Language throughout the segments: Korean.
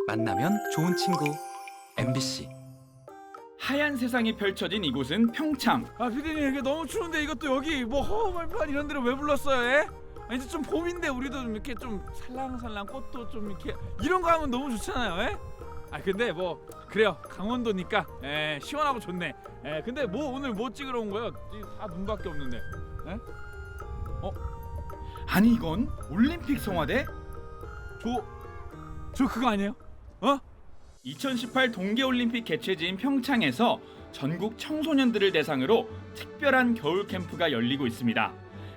만나면 좋은 친구 MBC. 하얀 세상이 펼쳐진 이곳은 평창. 아 피디님 이게 너무 추운데 이것도 여기 뭐 허허벌판 이런 데를 왜 불렀어요? 예? 아, 이제 좀 봄인데 우리도 좀 이렇게 좀 살랑살랑 꽃도 좀 이렇게 이런 거 하면 너무 좋잖아요. 예? 아 근데 뭐 그래요 강원도니까 시원하고 좋네. 근데 뭐 오늘 뭐 찍으러 온 거예요? 다 눈밖에 없는데. 예? 아니 이건 올림픽 성화대? 저 그거 아니에요? 2018 동계올림픽 개최지인 평창에서 전국 청소년들을 대상으로 특별한 겨울 캠프가 열리고 있습니다.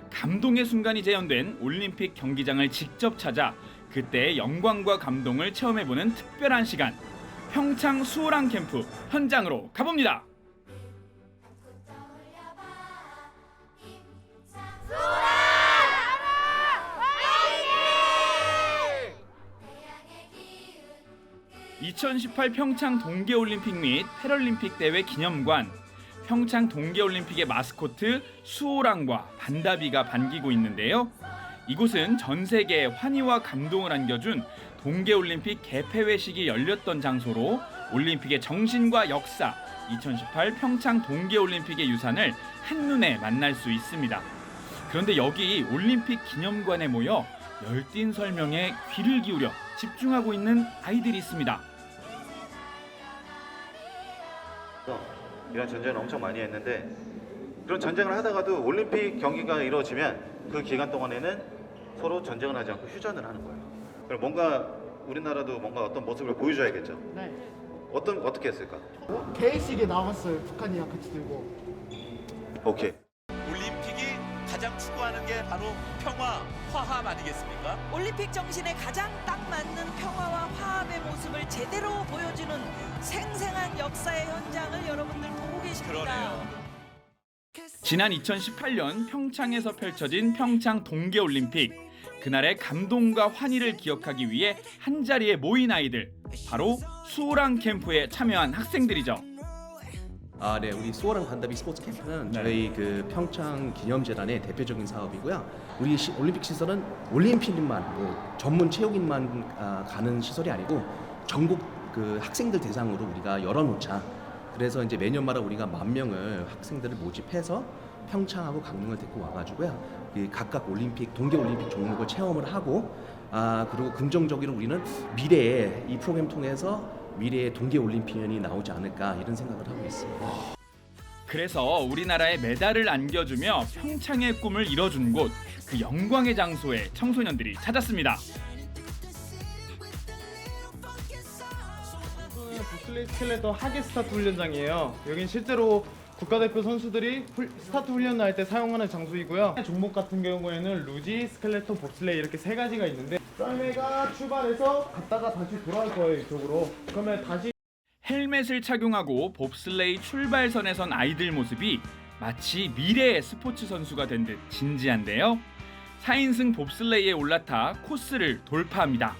감동의 순간이 재현된 올림픽 경기장을 직접 찾아 그때의 영광과 감동을 체험해보는 특별한 시간. 평창 수호랑 캠프 현장으로 가봅니다. (2018) 평창 동계올림픽 및 패럴림픽 대회 기념관. 평창 동계올림픽의 마스코트 수호랑과 반다비가 반기고 있는데요. 이곳은 전 세계에 환희와 감동을 안겨준 동계올림픽 개폐회식이 열렸던 장소로 올림픽의 정신과 역사, 2018 평창 동계올림픽의 유산을 한눈에 만날 수 있습니다. 그런데 여기 올림픽 기념관에 모여 열띤 설명에 귀를 기울여 집중하고 있는 아이들이 있습니다. 이런 전쟁을 엄청 많이 했는데 그런 전쟁을 하다가도 올림픽 경기가 이루어지면 그 기간 동안에는 서로 전쟁을 하지 않고 휴전을 하는 거예요. 그럼 뭔가 우리나라도 뭔가 어떤 모습을 보여줘야겠죠. 네. 어떻게 했을까? 개회식에 나갔어요. 북한이랑 같이 들고. 오케이. 올림픽이 가장 추구하는 게 바로 평화, 화합 아니겠습니까? 올림픽 정신에 가장 딱 맞는 평화와 화합의 모습을 제대로 보여주는 생생한 역사의 현장을 여러분들 보고 계십니다. 그러네요. 지난 2018년 평창에서 펼쳐진 평창 동계올림픽. 그날의 감동과 환희를 기억하기 위해 한자리에 모인 아이들. 바로 수호랑 캠프에 참여한 학생들이죠. 네, 우리 수호랑 반다비 스포츠 캠프는 저희 그 평창 기념재단의 대표적인 사업이고요. 우리 올림픽 시설은 올림픽인만, 뭐 전문 체육인만 가는 시설이 아니고 전국 그 학생들 대상으로 우리가 열어놓자. 그래서 이제 매년마다 우리가 10,000명을 학생들을 모집해서 평창하고 강릉을 데리고 와가지고요. 이 각각 올림픽, 동계올림픽 종목을 체험을 하고, 그리고 긍정적으로 우리는 미래에 이 프로그램 통해서 미래의 동계올림픽연이 나오지 않을까 이런 생각을 하고 있습니다. 그래서 우리나라에 메달을 안겨주며 평창의 꿈을 이뤄준 곳, 그 영광의 장소에 청소년들이 찾았습니다. 복슬레이 스켈레터 하계 스타트 훈련장이에요. 여긴 실제로 국가대표 선수들이 스타트 훈련을 할 때 사용하는 장소이고요. 종목 같은 경우에는 루지, 스켈레톤, 봅슬레이 이렇게 세 가지가 있는데 썰매가 출발해서 갔다가 다시 돌아올 거예요, 이쪽으로. 그러면 다시 헬멧을 착용하고 봅슬레이 출발선에 선 아이들 모습이 마치 미래의 스포츠 선수가 된 듯 진지한데요. 4인승 봅슬레이에 올라타 코스를 돌파합니다.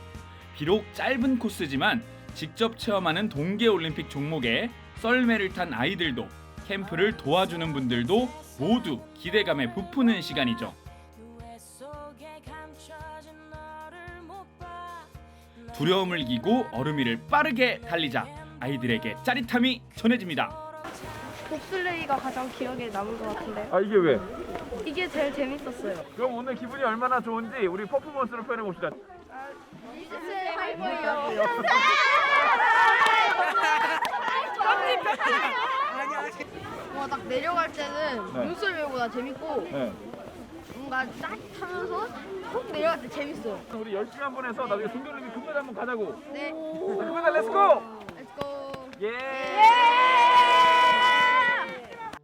비록 짧은 코스지만 직접 체험하는 동계올림픽 종목에 썰매를 탄 아이들도 캠프를 도와주는 분들도 모두 기대감에 부푸는 시간이죠. 두려움을 이기고 얼음 위를 빠르게 달리자. 아이들에게 짜릿함이 전해집니다. 봅슬레이가 가장 기억에 남은 것 같은데요. 이게 왜? 이게 제일 재밌었어요. 그럼 오늘 기분이 얼마나 좋은지 우리 퍼포먼스로 표현해 봅시다. 진짜 하이보예요. 딱 내려갈 때는 눈썰매보다 재밌고 뭔가 짜릿하면서 훅 내려갈 때 재밌어요. 우리 열심히 한번 해서 나중에 동계올림픽 금메달 한번 가자고. 네. 금메달 렛츠고! 렛츠고. 예!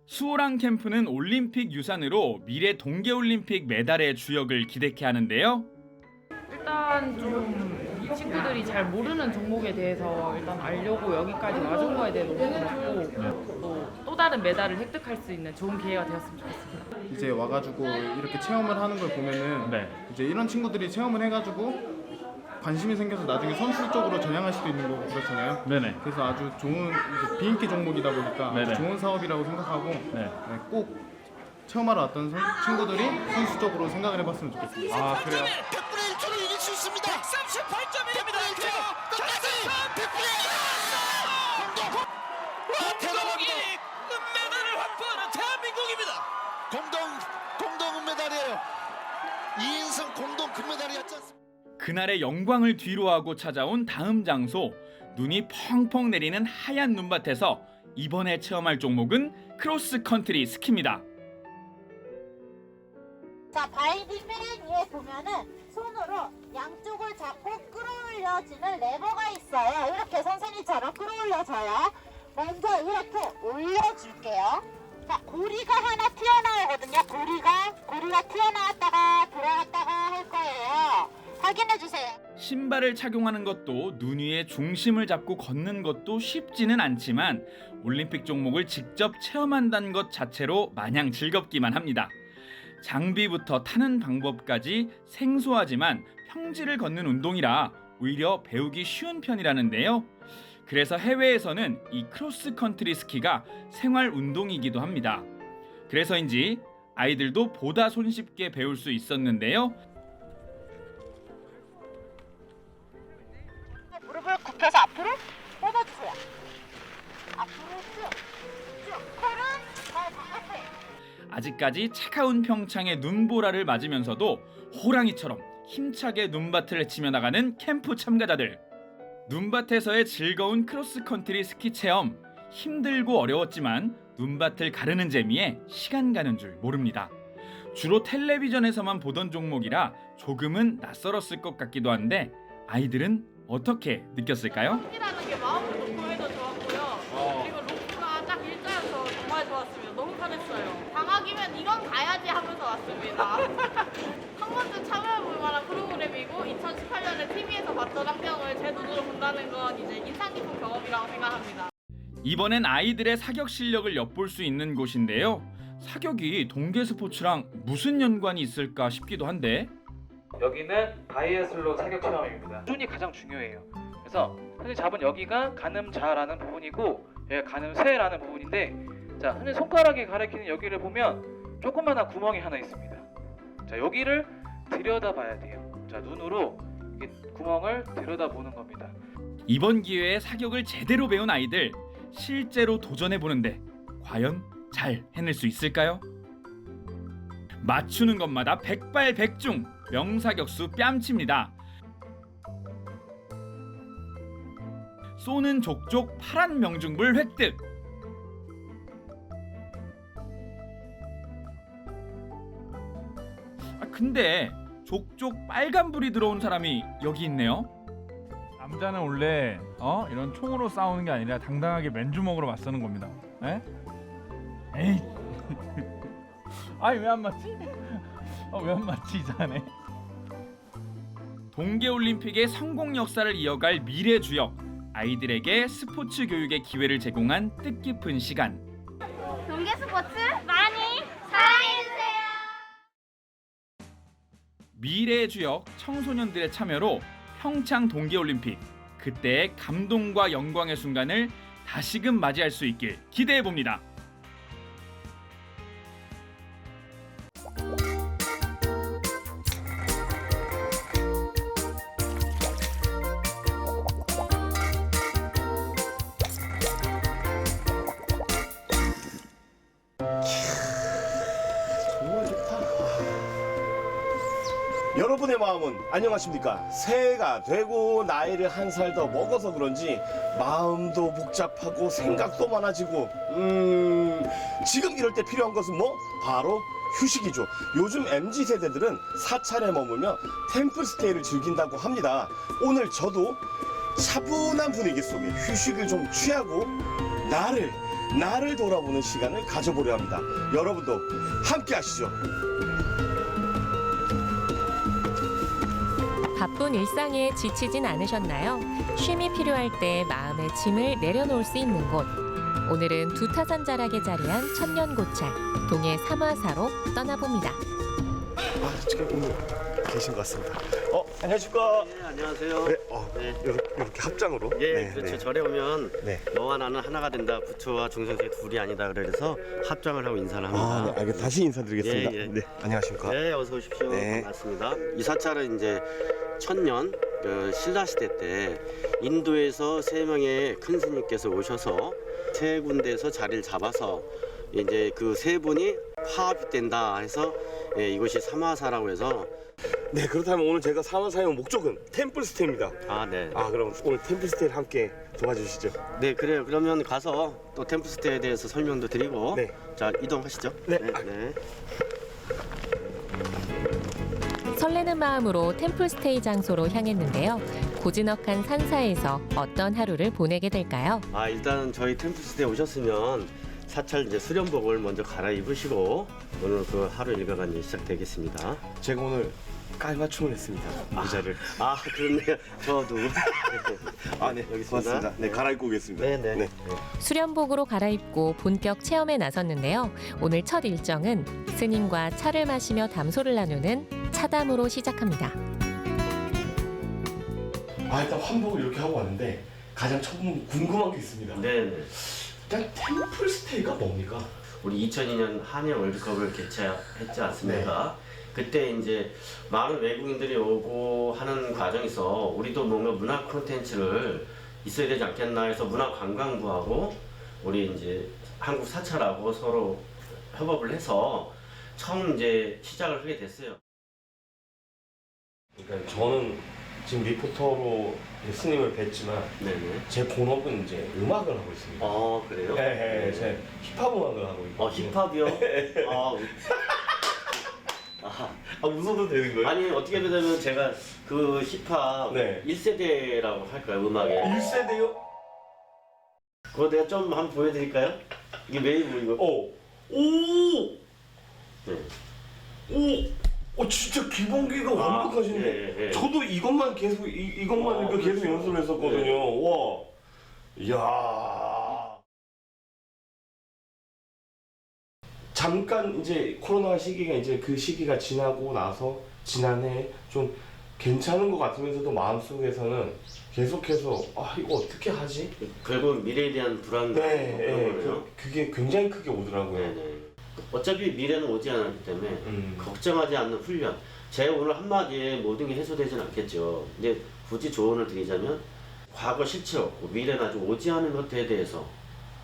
수호랑 캠프는 올림픽 유산으로 미래 동계올림픽 메달의 주역을 기대케 하는데요. 일단 좀 이 친구들이 잘 모르는 종목에 대해서 일단 알려고 여기까지 와준 거에 대해 너무 고맙고 또 다른 메달을 획득할 수 있는 좋은 기회가 되었으면 좋겠습니다. 이제 와가지고 이렇게 체험을 하는 걸 보면은 이제 이런 친구들이 체험을 해가지고 관심이 생겨서 나중에 선수 쪽으로 전향할 수도 있는 거고 그렇잖아요. 네네. 그래서 아주 좋은 이제 비인기 종목이다 보니까 네네. 좋은 사업이라고 생각하고 꼭 체험하러 왔던 친구들이 선수 쪽으로 생각을 해봤으면 좋겠습니다. 그래요? 100분의 1초로 이길 수 있습니다. 138점입니다. 끝까지 공동이 은메달을 확보하는 대한민국입니다. 공동 은메달이에요. 2인승 공동 금메달이었지 않습니까? 그날의 영광을 뒤로하고 찾아온 다음 장소, 눈이 펑펑 내리는 하얀 눈밭에서 이번에 체험할 종목은 크로스컨트리 스키입니다. 자, 바이디펜 위에 보면은 손으로 양쪽을 잡고 끌어올려지는 레버가 있어요. 이렇게 선생님처럼 끌어올려져요. 먼저 이렇게 올려줄게요. 자, 고리가 하나 튀어나오거든요. 고리가 튀어나왔다가 들어갔다가 할 거예요. 확인해주세요. 신발을 착용하는 것도 눈 위에 중심을 잡고 걷는 것도 쉽지는 않지만 올림픽 종목을 직접 체험한다는 것 자체로 마냥 즐겁기만 합니다. 장비부터 타는 방법까지 생소하지만 평지를 걷는 운동이라 오히려 배우기 쉬운 편이라는데요. 그래서 해외에서는 이 크로스컨트리 스키가 생활 운동이기도 합니다. 그래서인지 아이들도 보다 손쉽게 배울 수 있었는데요. 무릎을 굽혀서 앞으로 뻗어주세요. 앞으로 쭉. 콜은 더 앞에. 아직까지 차가운 평창의 눈보라를 맞으면서도 호랑이처럼 힘차게 눈밭을 헤치며 나가는 캠프 참가자들. 눈밭에서의 즐거운 크로스컨트리 스키 체험. 힘들고 어려웠지만 눈밭을 가르는 재미에 시간 가는 줄 모릅니다. 주로 텔레비전에서만 보던 종목이라 조금은 낯설었을 것 같기도 한데 아이들은 어떻게 느꼈을까요? 스키라는 게 마음으로 보여도 좋았고요. 그리고 로프가 딱 일자여서 정말 좋았습니다. 너무 편했어요. 방학이면 이건 가야지 하면서 왔습니다. 한 번쯤 참여해볼 만한 프로그램이고 2018년에 TV에서 봤던 환경을 제 눈으로 본다는 건 이제 인상 깊은 경험이라고 생각합니다. 이번엔 아이들의 사격 실력을 엿볼 수 있는 곳인데요. 사격이 동계 스포츠랑 무슨 연관이 있을까 싶기도 한데 여기는 바이애슬로 사격 체험입니다. 수준이 가장 중요해요. 그래서 선생님 잡은 여기가 가늠자라는 부분이고 여기가 가늠쇠라는 부분인데 자, 선생님 손가락이 가리키는 여기를 보면 조그마한 구멍이 하나 있습니다. 자, 여기를 들여다봐야 돼요. 자, 눈으로 이 구멍을 들여다보는 겁니다. 이번 기회에 사격을 제대로 배운 아이들 실제로 도전해보는데 과연 잘 해낼 수 있을까요? 맞추는 것마다 백발백중, 명사격수 뺨칩니다. 쏘는 족족 파란 명중불 획득. 근데 족족 빨간불이 들어온 사람이 여기 있네요. 남자는 원래 이런 총으로 싸우는 게 아니라 당당하게 맨주먹으로 맞서는 겁니다. 에? 에이. 아니 왜 안 맞지? 왜 안 맞지 이자네. 동계올림픽의 성공 역사를 이어갈 미래 주역. 아이들에게 스포츠 교육의 기회를 제공한 뜻깊은 시간. 동계 스포츠 많이 사랑해주세요. 미래의 주역 청소년들의 참여로 평창 동계올림픽, 그때의 감동과 영광의 순간을 다시금 맞이할 수 있길 기대해봅니다. 여러분의 마음은 안녕하십니까? 새해가 되고 나이를 한 살 더 먹어서 그런지 마음도 복잡하고 생각도 많아지고 지금 이럴 때 필요한 것은 뭐? 바로 휴식이죠. 요즘 MZ세대들은 사찰에 머물며 템플스테이를 즐긴다고 합니다. 오늘 저도 차분한 분위기 속에 휴식을 좀 취하고 나를 돌아보는 시간을 가져보려 합니다. 여러분도 함께 하시죠. 바쁜 일상에 지치진 않으셨나요? 쉼이 필요할 때 마음의 짐을 내려놓을 수 있는 곳. 오늘은 두타산 자락에 자리한 천년고찰 동해 삼화사로 떠나봅니다. 지금 계신 것 같습니다. 안녕하십니까? 네, 안녕하세요. 네, 이렇게 합장으로. 예, 네, 그렇죠. 네. 절에 오면 네. 너와 나는 하나가 된다. 부처와 중생세 둘이 아니다. 그래서 합장을 하고 인사를 합니다. 네, 다시 인사드리겠습니다. 예, 예. 네, 안녕하십니까? 네, 어서 오십시오. 네. 반갑습니다. 이 사찰은 이제 천년 신라 시대 때 인도에서 세 명의 큰 스님께서 오셔서 세 군데에서 자리를 잡아서 이제 그 세 분이 화합이 된다 해서 이곳이 사마사라고 해서. 네, 그렇다면 오늘 제가 사마사의 목적은 템플스테이입니다. 네. 그럼 오늘 템플스테이를 함께 도와주시죠. 네, 그래요. 그러면 가서 또 템플스테이에 대해서 설명도 드리고. 네. 자, 이동하시죠. 네. 네. 설레는 마음으로 템플스테이 장소로 향했는데요. 고즈넉한 산사에서 어떤 하루를 보내게 될까요? 일단 저희 템플스테이 오셨으면 사찰 이제 수련복을 먼저 갈아입으시고 오늘 그 하루 일과가 이제 시작되겠습니다. 제가 오늘 깔맞춤을 했습니다. 모자를. 그렇네요. 저도. 네, 여기 있습니다. 고맙습니다. 네, 갈아입고 오겠습니다. 네. 수련복으로 갈아입고 본격 체험에 나섰는데요. 오늘 첫 일정은 스님과 차를 마시며 담소를 나누는 차담으로 시작합니다. 일단 환복을 이렇게 하고 왔는데 가장 처음 궁금한 게 있습니다. 네. 일단 템플스테이가 뭡니까? 우리 2002년 한일 월드컵을 개최했지 않습니까? 그때 이제 많은 외국인들이 오고 하는 과정에서 우리도 뭔가 문화 콘텐츠를 있어야 되지 않겠나 해서 문화관광부하고 우리 이제 한국 사찰하고 서로 협업을 해서 처음 이제 시작을 하게 됐어요. 그러니까 저는 지금 리포터로 스님을 뵀지만 제 본업은 이제 음악을 하고 있습니다. 그래요? 네, 제 힙합 음악을 하고 있고. 힙합이요? 웃어도 되는 거예요? 아니 어떻게 보면 제가 그 힙합 1세대라고 할까요, 음악에? 1세대요? 그거 내가 좀 한번 보여드릴까요? 이게 메이브 이거. 진짜 기본기가 완벽하신데. 저도 이것만 계속 이것만 계속 연습을 했었거든요. 와, 이야. 잠깐 이제 코로나 시기가 이제 그 시기가 지나고 나서 지난해 좀 괜찮은 것 같으면서도 마음속에서는 계속해서 이거 어떻게 하지? 결국 미래에 대한 불안감. 그게 굉장히 크게 오더라고요. 어차피 미래는 오지 않았기 때문에 걱정하지 않는 훈련. 제 오늘 한마디에 모든 게 해소되진 않겠죠. 근데 굳이 조언을 드리자면 과거 실체없고 미래는 아직 오지 않은 것에 대해서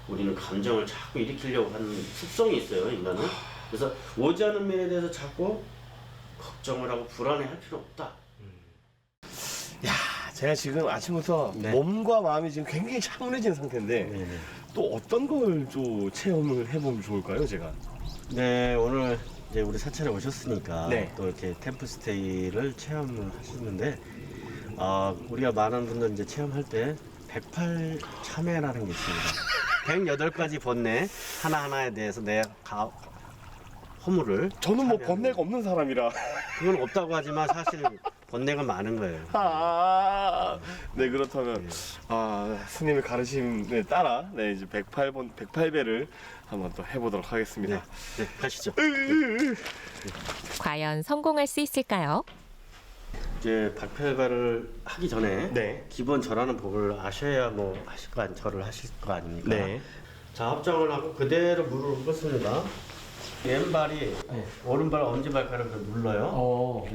우리는 감정을 자꾸 일으키려고 하는 습성이 있어요, 인간은. 그래서 오지 않은 미래에 대해서 자꾸 걱정을 하고 불안해할 필요 없다. 제가 지금 아침부터 몸과 마음이 지금 굉장히 차분해진 상태인데 또 어떤 걸 좀 체험을 해보면 좋을까요, 제가? 네, 오늘 이제 우리 사찰에 오셨으니까 네. 또 이렇게 템플스테이를 체험을 하시는데 우리가 많은 분들 이제 체험할 때 108참회라는 게 있습니다. 108가지 번뇌 하나하나에 대해서 내 허물을 저는 뭐 번뇌가 없는 사람이라 그건 없다고 하지만 사실 번뇌가 많은 거예요. 네, 그렇다면 스님의 가르침에 따라 이제 108배를 한번 또 해보도록 하겠습니다. 네, 가시죠. 과연 성공할 수 있을까요? 이제 108배를 하기 전에 기본 절하는 법을 아셔야 뭐 절을 하실 거 아닙니까? 네. 자, 합장을 하고 그대로 무릎을 꿇습니다. 왼발이 오른발 엄지발가락을 눌러요.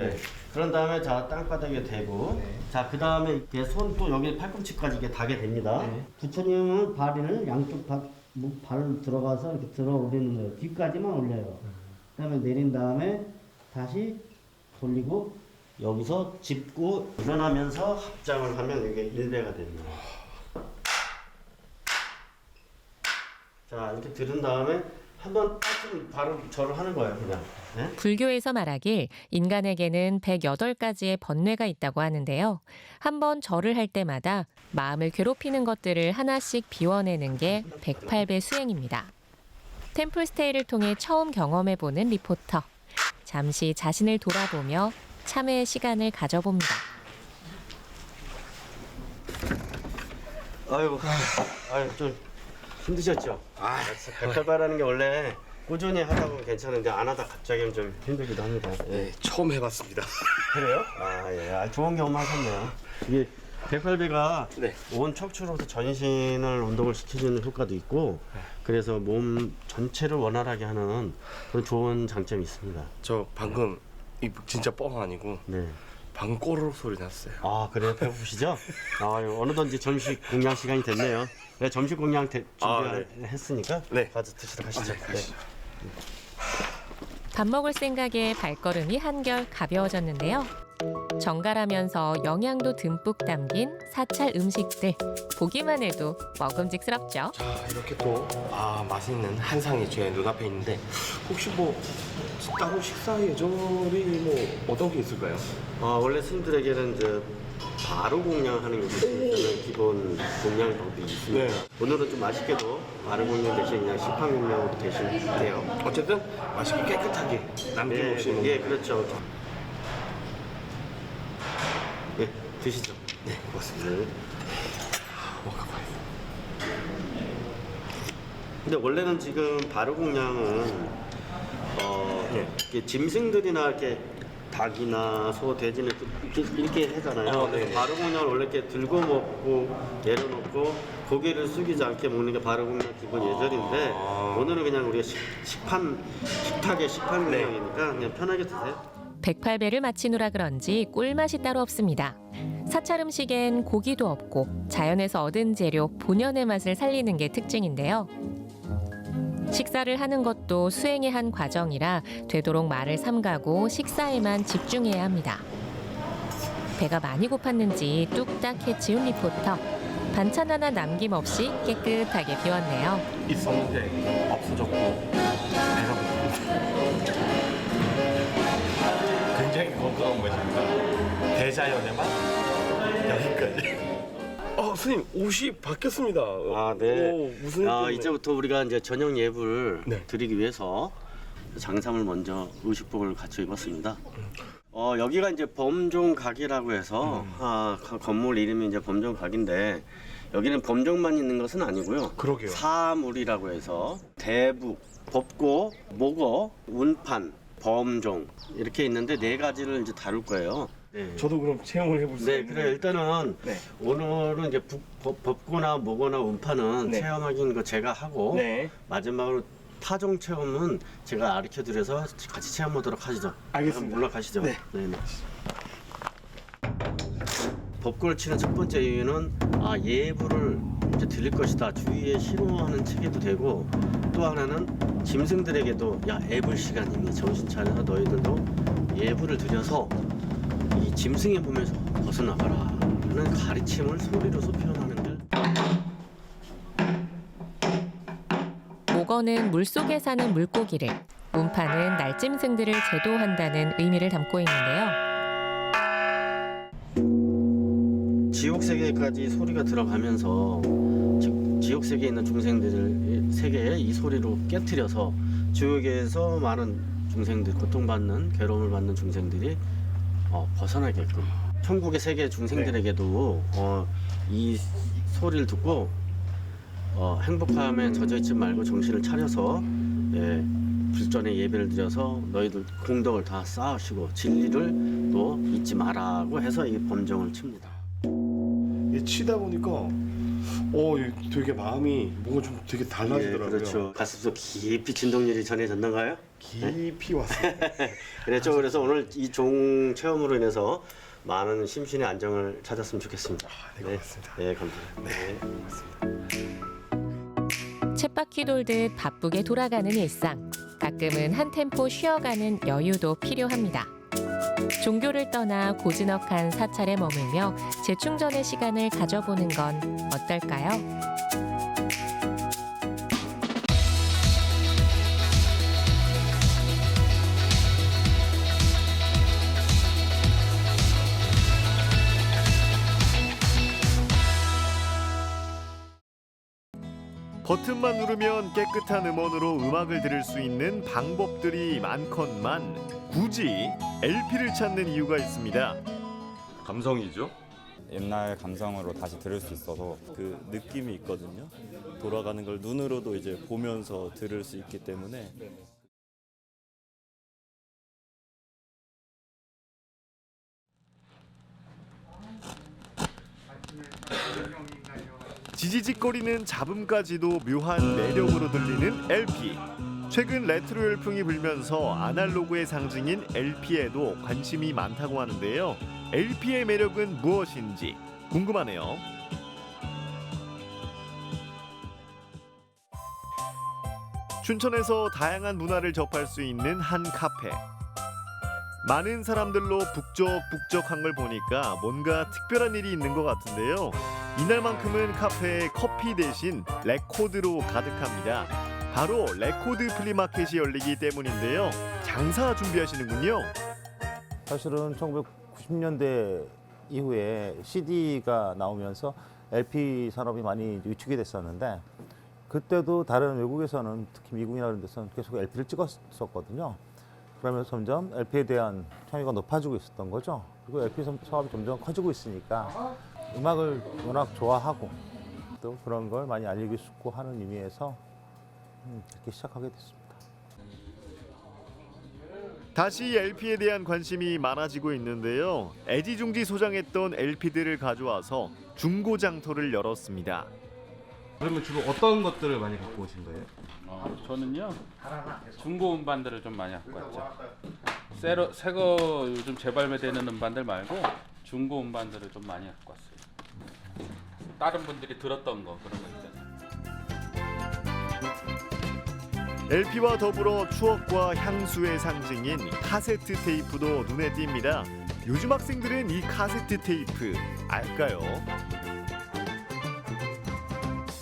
그런 다음에 자 땅바닥에 대고 자 그 다음에 손 또 여기 팔꿈치까지 이렇게 닿게 됩니다. 부처님은 발을 양쪽 발을 들어가서 이렇게 들어 올리는 거예요. 뒤까지만 올려요. 그다음에 내린 다음에 다시 돌리고 여기서 짚고 일어나면서 합장을 하면 이게 1배가 됩니다. 자 이렇게 들은 다음에 한번 바로 절을 하는 거예요, 그냥. 네? 불교에서 말하길 인간에게는 108가지의 번뇌가 있다고 하는데요. 한번 절을 할 때마다 마음을 괴롭히는 것들을 하나씩 비워내는 게 108배 수행입니다. 템플스테이를 통해 처음 경험해보는 리포터. 잠시 자신을 돌아보며 참회의 시간을 가져봅니다. 아유, 좀 힘드셨죠? 108배라는 게 원래 꾸준히 하다 보면 괜찮은데 안 하다 갑자기 좀 힘들기도 합니다. 처음 해봤습니다. 그래요? 아, 예. 아, 좋은 경험 하셨네요. 이게 108배가 온 척추로부터 전신을 운동을 시켜주는 효과도 있고 그래서 몸 전체를 원활하게 하는 그런 좋은 장점이 있습니다. 저 방금 이 진짜 뻥 아니고 방금 꼬르륵 소리 났어요. 아, 그래요? 배고프시죠? 어느덧 이제 점심 공양 시간이 됐네요. 네, 점심 공양 준비했으니까 가서 드시러 가시죠. 가시죠. 밥 먹을 생각에 발걸음이 한결 가벼워졌는데요. 정갈하면서 영양도 듬뿍 담긴 사찰 음식들. 보기만 해도 먹음직스럽죠. 이렇게 또 맛있는 한상이 제 눈앞에 있는데 혹시 뭐 따로 식사 예절이 뭐 어떤 게 있을까요? 원래 스님들에게는 이제 바로 공양하는 게 있어요. 기본 공양 방법이 있습니다. 네. 오늘은 좀 맛있게도 바로 공양 대신 그냥 시판 공양으로 대신해요. 어쨌든 맛있게 깨끗하게 남김없이 예, 그렇죠. 네, 드시죠. 네, 고맙습니다. 근데 원래는 지금 바로 공양은 이렇게 짐승들이나 이렇게 닭이나 소, 돼지는 이렇게 하잖아요. 그래서 바로 공양을 원래 이렇게 들고 먹고 내려놓고 고개를 숙이지 않게 먹는 게 바로 공양 기본 예절인데 오늘은 그냥 우리가 식탁의 식판 공양이니까 그냥 편하게 드세요. 108배를 마치느라 그런지 꿀맛이 따로 없습니다. 사찰 음식엔 고기도 없고 자연에서 얻은 재료 본연의 맛을 살리는 게 특징인데요. 식사를 하는 것도 수행의 한 과정이라 되도록 말을 삼가고 식사에만 집중해야 합니다. 배가 많이 고팠는지 뚝딱 해치운 리포터. 반찬 하나 남김없이 깨끗하게 비웠네요. 있었는데 없어졌고 내가 굉장히 건강한 것입니다. 대자연의 맛 여기까지. 스님 옷이 바뀌었습니다. 네. 무슨 이제부터 우리가 이제 저녁 예불 드리기 위해서 장삼을 먼저 의식복을 갖춰 입었습니다. 여기가 이제 범종 각이라고 해서 건물 이름이 이제 범종 각인데 여기는 범종만 있는 것은 아니고요. 그러게요. 사물이라고 해서 대북, 법고, 목어, 운판, 범종 이렇게 있는데 4가지를 이제 다룰 거예요. 저도 그럼 체험을 해볼 수 네, 있나요? 그래 일단은 오늘은 이제 법고나 목어나 운판은 체험하기는 거 제가 하고 마지막으로 타종 체험은 제가 가르쳐 드려서 같이 체험하도록 하시죠. 알겠습니다. 올라가시죠. 네. 법고를 치는 첫 번째 이유는 예불을 이제 드릴 것이다. 주위에 싫어하는 체계도 되고 또 하나는 짐승들에게도 예불 시간이니 정신 차려서 너희들도 예불을 드려서 이 짐승의 몸에서 벗어나가라 하는 가르침을 소리로서 표현하는 게 목어는 물속에 사는 물고기를, 운판은 날짐승들을 제도한다는 의미를 담고 있는데요. 지옥 세계까지 소리가 들어가면서 지옥 세계에 있는 중생들 세계에 이 소리로 깨트려서 지옥에서 많은 중생들 고통받는 괴로움을 받는 중생들이 벗어나게끔 천국의 세계 중생들에게도 이 소리를 듣고 행복함에 젖어있지 말고 정신을 차려서 불전에 예배를 드려서 너희들 공덕을 다 쌓으시고 진리를 또 잊지 마라고 해서 이 범정을 칩니다. 치다 보니까 되게 마음이 뭔가 좀 되게 달라지더라고요. 그렇죠. 가슴속 깊이 진동률이 전해졌나가요? 깊이 왔습니다. 그렇죠. 그래서 오늘 이 종 체험으로 인해서 많은 심신의 안정을 찾았으면 좋겠습니다. 네, 고맙습니다. 네, 감사합니다. 네. 쳇바퀴 돌듯 바쁘게 돌아가는 일상. 가끔은 한 템포 쉬어가는 여유도 필요합니다. 종교를 떠나 고즈넉한 사찰에 머물며 재충전의 시간을 가져보는 건 어떨까요? 버튼만 누르면 깨끗한 음원으로 음악을 들을 수 있는 방법들이 많건만 굳이 LP를 찾는 이유가 있습니다. 감성이죠. 옛날 감성으로 다시 들을 수 있어서 그 느낌이 있거든요. 돌아가는 걸 눈으로도 이제 보면서 들을 수 있기 때문에 지지직거리는 잡음까지도 묘한 매력으로 들리는 LP. 최근 레트로 열풍이 불면서 아날로그의 상징인 LP에도 관심이 많다고 하는데요. LP의 매력은 무엇인지 궁금하네요. 춘천에서 다양한 문화를 접할 수 있는 한 카페. 많은 사람들로 북적북적한 걸 보니까 뭔가 특별한 일이 있는 것 같은데요. 이날만큼은 카페에 커피 대신 레코드로 가득합니다. 바로 레코드 플리마켓이 열리기 때문인데요. 장사 준비하시는군요. 사실은 1990년대 이후에 CD가 나오면서 LP 산업이 많이 위축이 됐었는데 그때도 다른 외국에서는 특히 미국이나 그런 데서는 계속 LP를 찍었었거든요. 그러면서 점점 LP에 대한 참여가 높아지고 있었던 거죠. 그리고 LP 사업이 점점 커지고 있으니까 음악을 워낙 좋아하고 또 그런 걸 많이 알리고 싶고 하는 의미에서 이렇게 시작하게 됐습니다. 다시 LP에 대한 관심이 많아지고 있는데요. 애지중지 소장했던 LP들을 가져와서 중고 장터를 열었습니다. 그러면 주로 어떤 것들을 많이 갖고 오신 거예요? 저는요 중고 음반들을 좀 많이 갖고 왔죠. 새거 요즘 재발매되는 음반들 말고 중고 음반들을 좀 많이 갖고 왔어요. 다른 분들이 들었던 거 그런 거 있잖아요. LP와 더불어 추억과 향수의 상징인 카세트 테이프도 눈에 띕니다. 요즘 학생들은 이 카세트 테이프 알까요?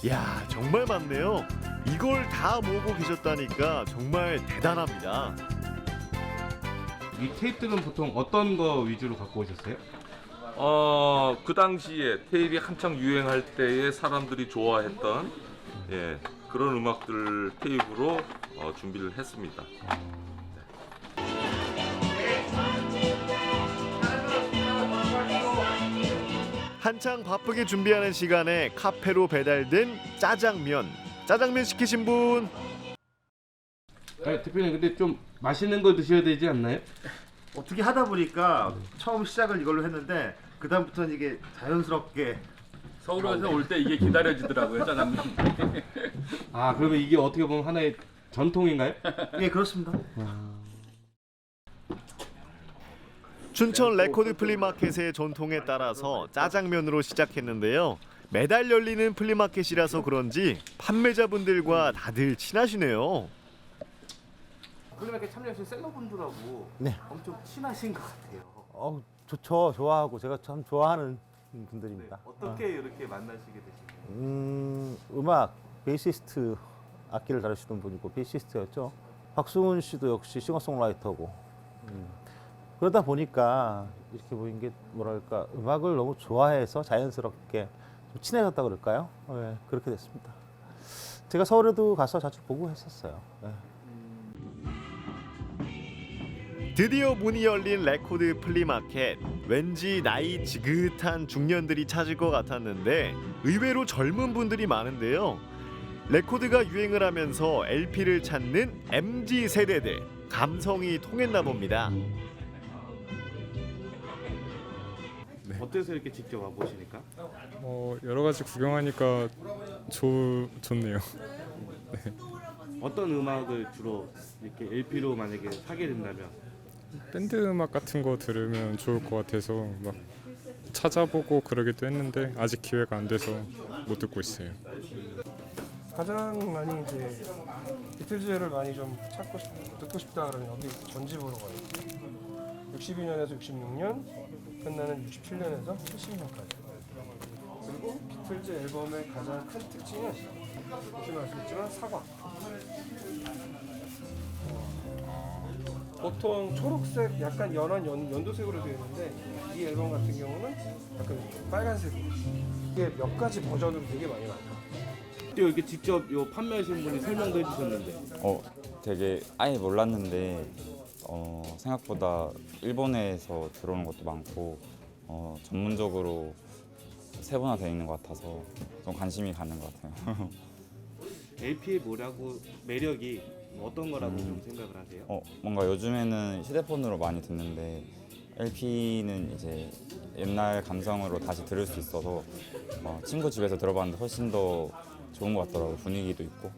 이야, 정말 많네요. 이걸 다 모으고 계셨다니까 정말 대단합니다. 이 테이프는 보통 어떤 거 위주로 갖고 오셨어요? 그 당시에 테이프가 한창 유행할 때에 사람들이 좋아했던 그런 음악들 테이프로 준비를 했습니다. 한창 바쁘게 준비하는 시간에 카페로 배달된 짜장면. 짜장면 시키신 분? 대표님 근데 좀 맛있는 거 드셔야 되지 않나요? 어떻게 하다 보니까 처음 시작을 이걸로 했는데 그 다음부터는 이게 자연스럽게 서울에서 올 때 이게 기다려지더라고요, 짜장면. 아, 그러면 이게 어떻게 보면 하나의 전통인가요? 예, 그렇습니다. 춘천 레코드 플리마켓의 전통에 따라서 짜장면으로 시작했는데요. 매달 열리는 플리마켓이라서 그런지 판매자분들과 다들 친하시네요. 플리마켓 참여하신 셀러분들하고 네. 엄청 친하신 것 같아요. 좋죠. 좋아하고 제가 참 좋아하는 분들입니다. 어떻게 이렇게 만나시게 되신 거예요? 음악 베이시스트 악기를 다루시던 분이고 베이시스트였죠. 박수훈 씨도 역시 싱어송라이터고 그러다 보니까 이렇게 보인 게 뭐랄까 음악을 너무 좋아해서 자연스럽게 좀 친해졌다 그럴까요? 네, 그렇게 됐습니다. 제가 서울에도 가서 자주 보고 했었어요. 네. 드디어 문이 열린 레코드 플리마켓. 왠지 나이 지긋한 중년들이 찾을 것 같았는데 의외로 젊은 분들이 많은데요. 레코드가 유행을 하면서 LP를 찾는 MZ 세대들 감성이 통했나 봅니다. 어때서 이렇게 직접 와보시니까? 여러 가지 구경하니까 좋네요. 네. 어떤 음악을 주로 이렇게 LP로 만약에 사게 된다면? 밴드 음악 같은 거 들으면 좋을 것 같아서 막 찾아보고 그러기도 했는데 아직 기회가 안 돼서 못 듣고 있어요. 가장 많이 이제 비틀즈를 많이 좀 듣고 싶다 그러면 여기 전집으로 가요. 62년에서 66년, 끝나는 67년에서 70년까지. 그리고 비틀즈 앨범의 가장 큰 특징은 보시면 아시겠지만 사과. 보통 초록색, 약간 연한 연두색으로 되어 있는데 이 앨범 같은 경우는 약간 빨간색으로. 이게 몇 가지 버전으로 되게 많이 나와요. 이렇게 직접 요 판매하시는 분이 설명도 해주셨는데. 되게 아예 몰랐는데 생각보다 일본에서 들어오는 것도 많고 전문적으로 세분화되어 있는 것 같아서 좀 관심이 가는 것 같아요. LP의 매력이 어떤 거라고 좀 생각을 하세요? 뭔가 요즘에는 휴대폰으로 많이 듣는데 LP는 이제 옛날 감성으로 다시 들을 수 있어서 친구 집에서 들어봤는데 훨씬 더 좋은 것 같더라고요. 분위기도 있고.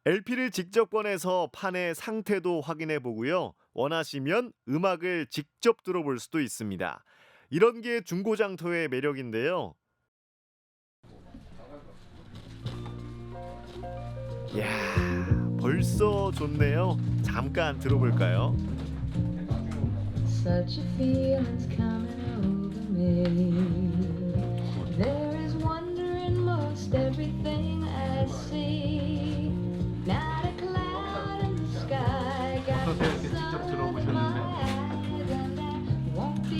LP를 직접 꺼내서 판의 상태도 확인해 보고요. 원하시면 음악을 직접 들어볼 수도 있습니다. 이런 게 중고장터의 매력인데요. 이야, 벌써 좋네요. 잠깐 들어볼까요? Such a feeling's coming over me. There is wonder in most everything I see. Not a cloud in the sky. 어떠세요? 이렇게 직접 들어보셨는데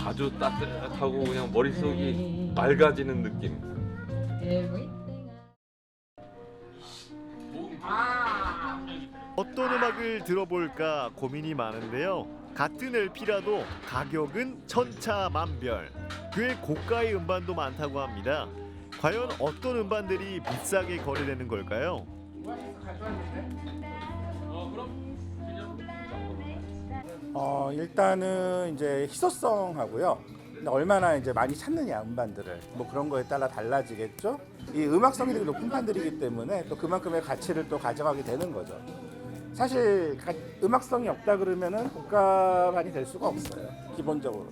아주 따뜻하고 그냥 머릿속이 맑아지는 느낌. 어떤 음악을 들어볼까 고민이 많은데요. 같은 LP라도 가격은 천차만별. 꽤 고가의 음반도 많다고 합니다. 과연 어떤 음반들이 비싸게 거래되는 걸까요? 일단은 이제 희소성하고요. 얼마나 이제 많이 찾느냐 음반들을 뭐 그런 거에 따라 달라지겠죠. 이 음악성이 되게 높은 판들이기 때문에 또 그만큼의 가치를 또 가져가게 되는 거죠. 사실 음악성이 없다 그러면은 고가반이 될 수가 없어요. 기본적으로는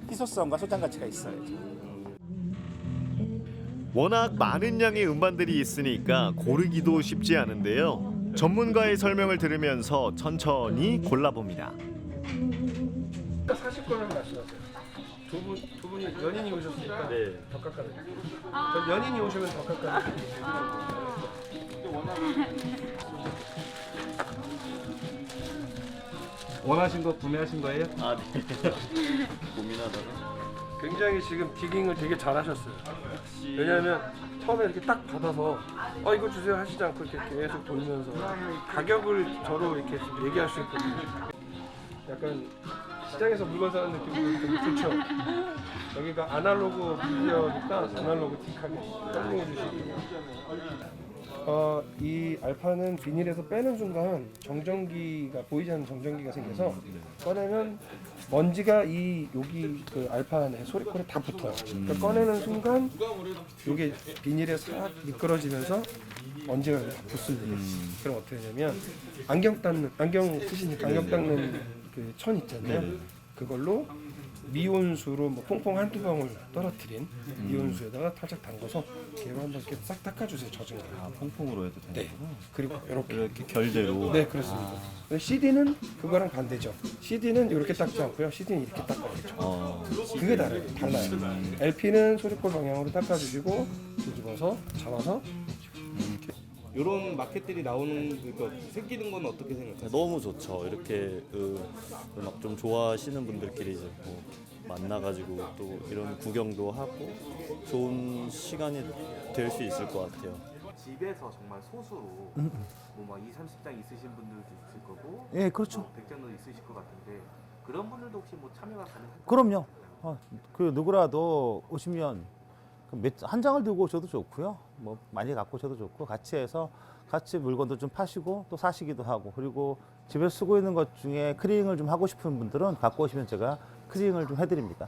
희소성과 소장 가치가 있어야죠. 워낙 많은 양의 음반들이 있으니까 고르기도 쉽지 않은데요. 전문가의 설명을 들으면서 천천히 골라봅니다. 사실 거는 말씀하세요. 두 분이 연인이 오셨으니까 더 깎아드릴게요. 연인이 오시면 더 깎아드릴게요. 원하신 거 구매하신 거예요? 아, 네. 고민하다가. 굉장히 지금 디깅을 되게 잘하셨어요. 왜냐하면 처음에 이렇게 딱 받아서 이거 주세요 하시지 않고 이렇게 계속 돌면서 가격을 저로 이렇게 좀 얘기할 수 있거든요. 약간 시장에서 물건 사는 느낌도 되게 좋죠. 여기가 아날로그 미디어니까 아날로그 틱하게 설명해 주시고요. 이 알파는 비닐에서 빼는 순간 정전기가 보이지 않는 정전기가 생겨서 꺼내면 먼지가 여기 그 알파 안에 소리콜에 다 붙어요. 그러니까 꺼내는 순간 이게 비닐에 싹 미끄러지면서 먼지가 붙습니다. 그럼 어떻게 되냐면 안경 쓰시니까 안경 닦는 그 천 있잖아요. 그걸로 미온수로 뭐 퐁퐁 한두 방울 떨어뜨린 미온수에다가 살짝 담궈서 걔로 한번 이렇게 싹 닦아주세요. 젖은 거. 퐁퐁으로 해도 되는 거구나. 그리고 이렇게 결대로. 네, 그렇습니다. CD는 그거랑 반대죠. CD는 이렇게 닦지 않고요. CD는 이렇게 닦아야죠. 그게 달라요. LP는 소리콜 방향으로 닦아주시고 뒤집어서 잡아서 이런 마켓들이 나오는 생기는 건 어떻게 생각하세요? 너무 좋죠. 이렇게 음악 좀 좋아하시는 분들끼리 이제 뭐 만나가지고 또 이런 구경도 하고 좋은 시간이 될 수 있을 것 같아요. 집에서 정말 소수로 뭐 막 20-30장 있으신 분들도 있을 거고, 예, 그렇죠. 100장도 있으실 것 같은데 그런 분들도 혹시 뭐 참여가 가능할까요? 그럼요. 그 누구라도 오시면 한 장을 들고 오셔도 좋고요. 뭐 많이 갖고 오셔도 좋고 같이 해서 같이 물건도 좀 파시고 또 사시기도 하고, 그리고 집에 쓰고 있는 것 중에 클리닝을 좀 하고 싶은 분들은 갖고 오시면 제가 클리닝을 좀 해드립니다.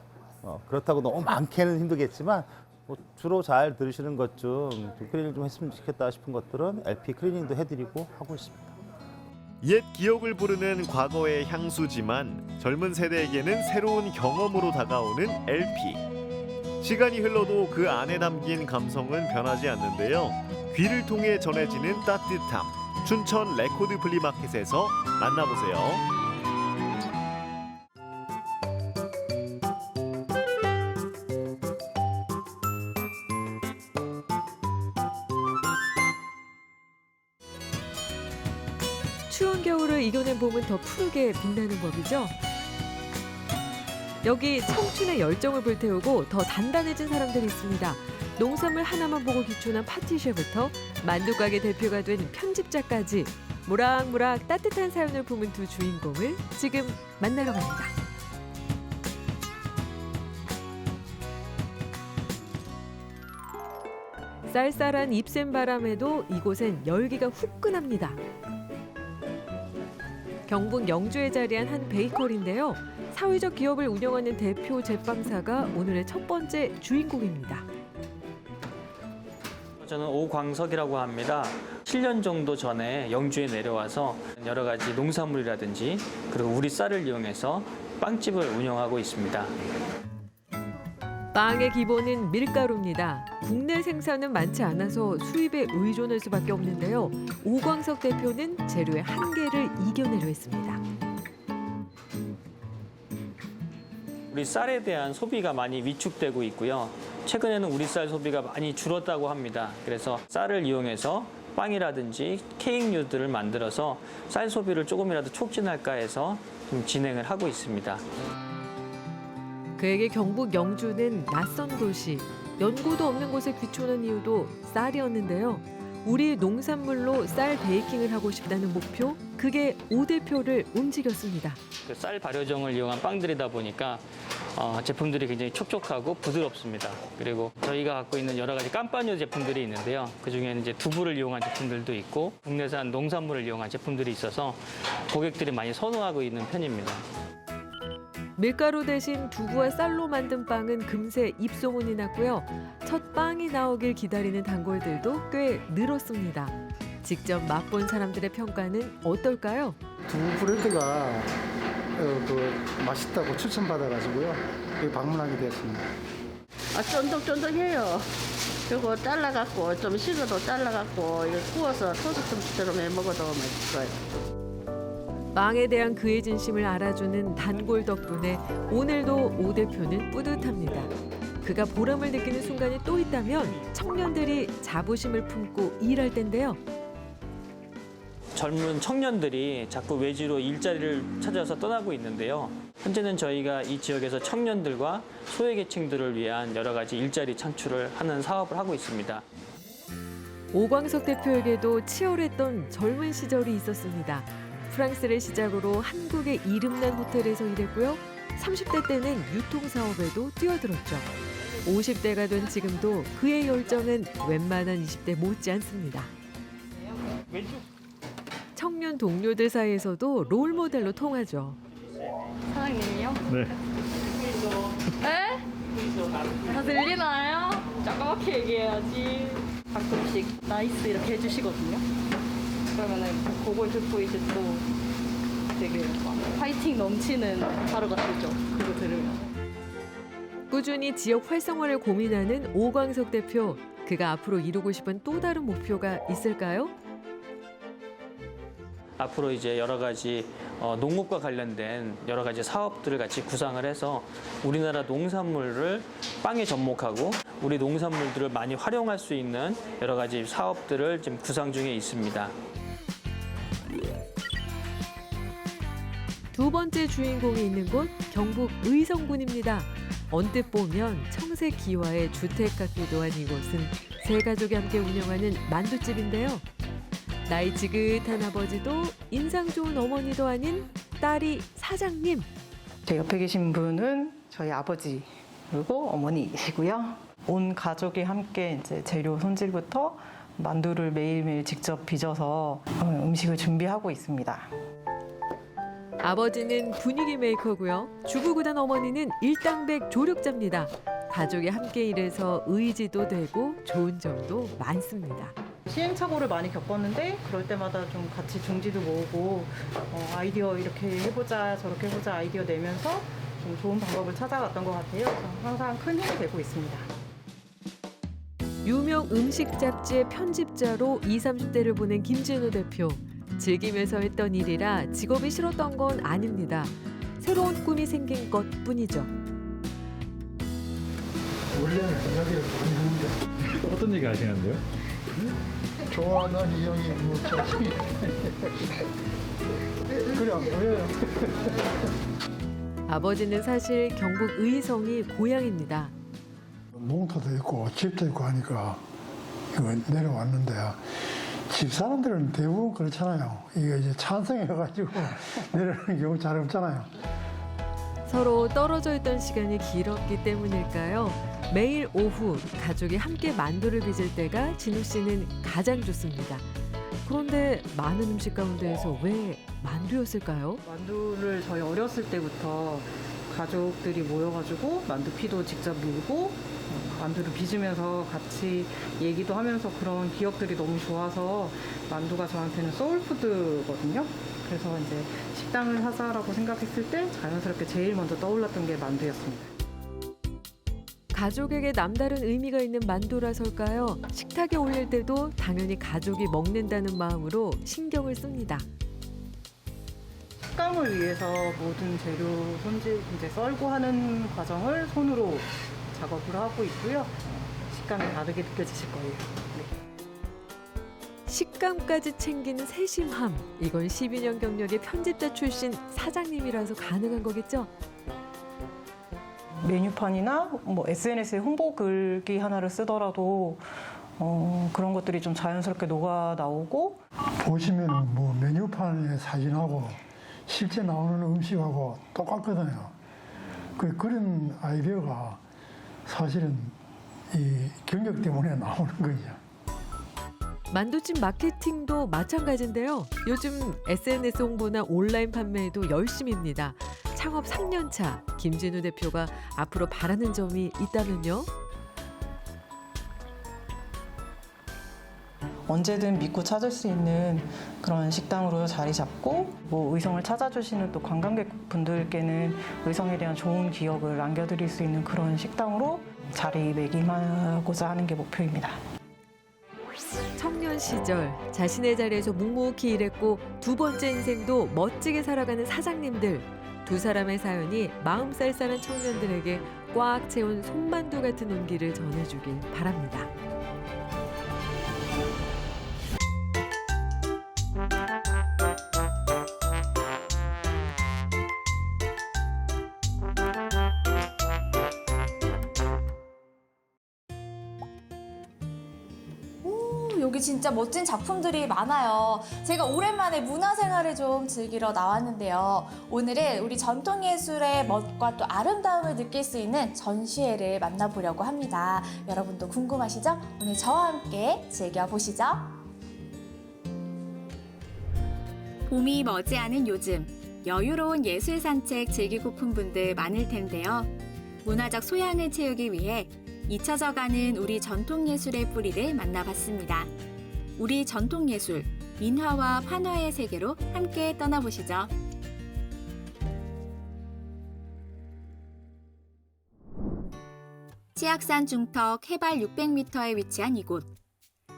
그렇다고 너무 많게는 힘들겠지만 뭐 주로 잘 들으시는 것 중 클리닝 좀 했으면 좋겠다 싶은 것들은 LP 클리닝도 해드리고 하고 있습니다. 옛 기억을 부르는 과거의 향수지만 젊은 세대에게는 새로운 경험으로 다가오는 LP. 시간이 흘러도 그 안에 담긴 감성은 변하지 않는데요. 귀를 통해 전해지는 따뜻함. 춘천 레코드 플리마켓에서 만나보세요. 추운 겨울을 이겨낸 봄은 더 푸르게 빛나는 법이죠. 여기 청춘의 열정을 불태우고 더 단단해진 사람들이 있습니다. 농산물 하나만 보고 기촌한 파티셰부터 만두가게 대표가 된 편집자까지 모락모락 따뜻한 사연을 품은 두 주인공을 지금 만나러 갑니다. 쌀쌀한 입샘 바람에도 이곳엔 열기가 후끈합니다. 경북 영주에 자리한 한 베이커리인데요. 사회적 기업을 운영하는 대표 제빵사가 오늘의 첫 번째 주인공입니다. 저는 오광석이라고 합니다. 7년 정도 전에 영주에 내려와서 여러 가지 농산물이라든지 그리고 우리 쌀을 이용해서 빵집을 운영하고 있습니다. 빵의 기본은 밀가루입니다. 국내 생산은 많지 않아서 수입에 의존할 수밖에 없는데요. 오광석 대표는 재료의 한계를 이겨내려 했습니다. 우리 쌀에 대한 소비가 많이 위축되고 있고요. 최근에는 우리 쌀 소비가 많이 줄었다고 합니다. 그래서 쌀을 이용해서 빵이라든지 케이크류들을 만들어서 쌀 소비를 조금이라도 촉진할까 해서 좀 진행을 하고 있습니다. 그에게 경북 영주는 낯선 도시, 연고도 없는 곳에 귀촌한 이유도 쌀이었는데요. 우리 농산물로 쌀 베이킹을 하고 싶다는 목표, 그게 오 대표를 움직였습니다. 그 쌀 발효정을 이용한 빵들이다 보니까 제품들이 굉장히 촉촉하고 부드럽습니다. 그리고 저희가 갖고 있는 여러 가지 깜빠뉴 제품들이 있는데요. 그중에는 이제 두부를 이용한 제품들도 있고 국내산 농산물을 이용한 제품들이 있어서 고객들이 많이 선호하고 있는 편입니다. 밀가루 대신 두부와 쌀로 만든 빵은 금세 입소문이 났고요. 첫 빵이 나오길 기다리는 단골들도 꽤 늘었습니다. 직접 맛본 사람들의 평가는 어떨까요? 두부 브레드가 맛있다고 추천받아가지고요. 여기 방문하게 되었습니다. 쫀득쫀득해요. 그리고 잘라갖고 좀 식어도 잘라갖고 이거 구워서 토스트처럼 해 먹어도 맛있어요. 빵에 대한 그의 진심을 알아주는 단골 덕분에 오늘도 오 대표는 뿌듯합니다. 그가 보람을 느끼는 순간이 또 있다면 청년들이 자부심을 품고 일할 텐데요. 젊은 청년들이 자꾸 외지로 일자리를 찾아서 떠나고 있는데요. 현재는 저희가 이 지역에서 청년들과 소외계층들을 위한 여러 가지 일자리 창출을 하는 사업을 하고 있습니다. 오광석 대표에게도 치열했던 젊은 시절이 있었습니다. 프랑스를 시작으로 한국의 이름난 호텔에서 일했고요. 30대 때는 유통사업에도 뛰어들었죠. 50대가 된 지금도 그의 열정은 웬만한 20대 못지않습니다. 청년 동료들 사이에서도 롤모델로 통하죠. 사장님이요? 네. 에? 다 들리나요? 조그맣게 얘기해야지. 가끔씩 나이스 이렇게 해주시거든요. 그러면은 그걸 듣고 이제 또 되게 파이팅 넘치는 하루가 되죠. 그거 들으면. 꾸준히 지역 활성화를 고민하는 오광석 대표. 그가 앞으로 이루고 싶은 또 다른 목표가 있을까요? 앞으로 이제 여러 가지 농업과 관련된 여러 가지 사업들을 같이 구상을 해서 우리나라 농산물을 빵에 접목하고 우리 농산물들을 많이 활용할 수 있는 여러 가지 사업들을 지금 구상 중에 있습니다. 두 번째 주인공이 있는 곳 경북 의성군입니다. 언뜻 보면 청색 기와의 주택 같기도 한 이곳은 세 가족이 함께 운영하는 만두집인데요. 나이 지긋한 아버지도 인상 좋은 어머니도 아닌 딸이 사장님. 제 옆에 계신 분은 저희 아버지 그리고 어머니이시고요. 온 가족이 함께 이제 재료 손질부터 만두를 매일매일 직접 빚어서 음식을 준비하고 있습니다. 아버지는 분위기 메이커고요. 주부구단 어머니는 일당백 조력자입니다. 가족이 함께 일해서 의지도 되고 좋은 점도 많습니다. 시행착오를 많이 겪었는데 그럴 때마다 좀 같이 중지도 모으고 아이디어 이렇게 해보자 저렇게 해보자 아이디어 내면서 좀 좋은 방법을 찾아갔던 것 같아요. 항상 큰 힘이 되고 있습니다. 유명 음식 잡지의 편집자로 20, 30대를 보낸 김진우 대표. 즐기면서 했던 일이라 직업이 싫었던 건 아닙니다. 새로운 꿈이 생긴 것뿐이죠. 원래는 이야기를 많이 하는데 어떤 얘기 하시는데요? 좋아하는 이형이 무엇이지? 그래 안 보여요. 아버지는 사실 경북 의성이 고향입니다. 농토도 있고 집도 있고 하니까 이거 내려왔는데 집 사람들은 대부분 그렇잖아요. 이게 이제 찬성해가지고 내려오는 경우 잘 없잖아요. 서로 떨어져 있던 시간이 길었기 때문일까요? 매일 오후 가족이 함께 만두를 빚을 때가 진우 씨는 가장 좋습니다. 그런데 많은 음식 가운데에서 왜 만두였을까요? 만두를 저희 어렸을 때부터 가족들이 모여가지고 만두피도 직접 밀고 만두를 빚으면서 같이 얘기도 하면서 그런 기억들이 너무 좋아서 만두가 저한테는 소울푸드거든요. 그래서 이제 식당을 하자라고 생각했을 때 자연스럽게 제일 먼저 떠올랐던 게 만두였습니다. 가족에게 남다른 의미가 있는 만두라서일까요? 식탁에 올릴 때도 당연히 가족이 먹는다는 마음으로 신경을 씁니다. 식감을 위해서 모든 재료 손질 이제 썰고 하는 과정을 손으로 작업을 하고 있고요. 식감이 다르게 느껴지실 거예요. 네. 식감까지 챙기는 세심함. 이건 12년 경력의 편집자 출신 사장님이라서 가능한 거겠죠? 메뉴판이나 뭐 SNS에 홍보 글귀 하나를 쓰더라도 그런 것들이 좀 자연스럽게 녹아 나오고 보시면은 뭐 메뉴판의 사진하고 실제 나오는 음식하고 똑같거든요. 그런 아이디어가 사실은 이 경력 때문에 나오는 거죠. 만두집 마케팅도 마찬가지인데요. 요즘 SNS 홍보나 온라인 판매에도 열심입니다. 창업 3년 차 김진우 대표가 앞으로 바라는 점이 있다면요? 언제든 믿고 찾을 수 있는 그런 식당으로 자리 잡고 뭐 의성을 찾아주시는 또 관광객분들께는 의성에 대한 좋은 기억을 남겨드릴 수 있는 그런 식당으로 자리매김하고자 하는 게 목표입니다. 청년 시절 자신의 자리에서 묵묵히 일했고 두 번째 인생도 멋지게 살아가는 사장님들. 두 사람의 사연이 마음 쌀쌀한 청년들에게 꽉 채운 손만두 같은 온기를 전해주길 바랍니다. 여기 진짜 멋진 작품들이 많아요. 제가 오랜만에 문화생활을 좀 즐기러 나왔는데요. 오늘은 우리 전통예술의 멋과 또 아름다움을 느낄 수 있는 전시회를 만나보려고 합니다. 여러분도 궁금하시죠? 오늘 저와 함께 즐겨보시죠. 봄이 머지않은 요즘 여유로운 예술 산책 즐기고픈 분들 많을 텐데요. 문화적 소양을 채우기 위해 잊혀져가는 우리 전통예술의 뿌리를 만나봤습니다. 우리 전통예술, 민화와 판화의 세계로 함께 떠나보시죠. 치악산 중턱 해발 600m에 위치한 이곳.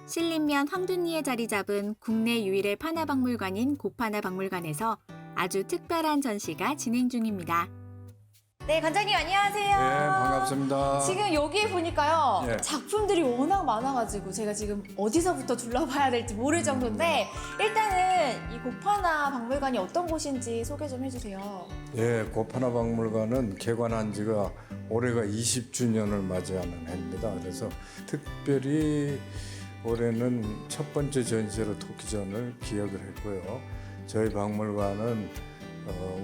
신림면 황둔리에 자리 잡은 국내 유일의 판화박물관인 고판화박물관에서 아주 특별한 전시가 진행 중입니다. 네, 관장님 안녕하세요. 네, 반갑습니다. 지금 여기 보니까요. 예. 작품들이 워낙 많아가지고 제가 지금 어디서부터 둘러봐야 될지 모를 정도인데 일단은 이 고판화 박물관이 어떤 곳인지 소개 좀 해주세요. 예, 고판화박물관은 개관한 지가 올해가 20주년을 맞이하는 해입니다. 그래서 특별히 올해는 첫 번째 전시로 토끼전을 기획을 했고요. 저희 박물관은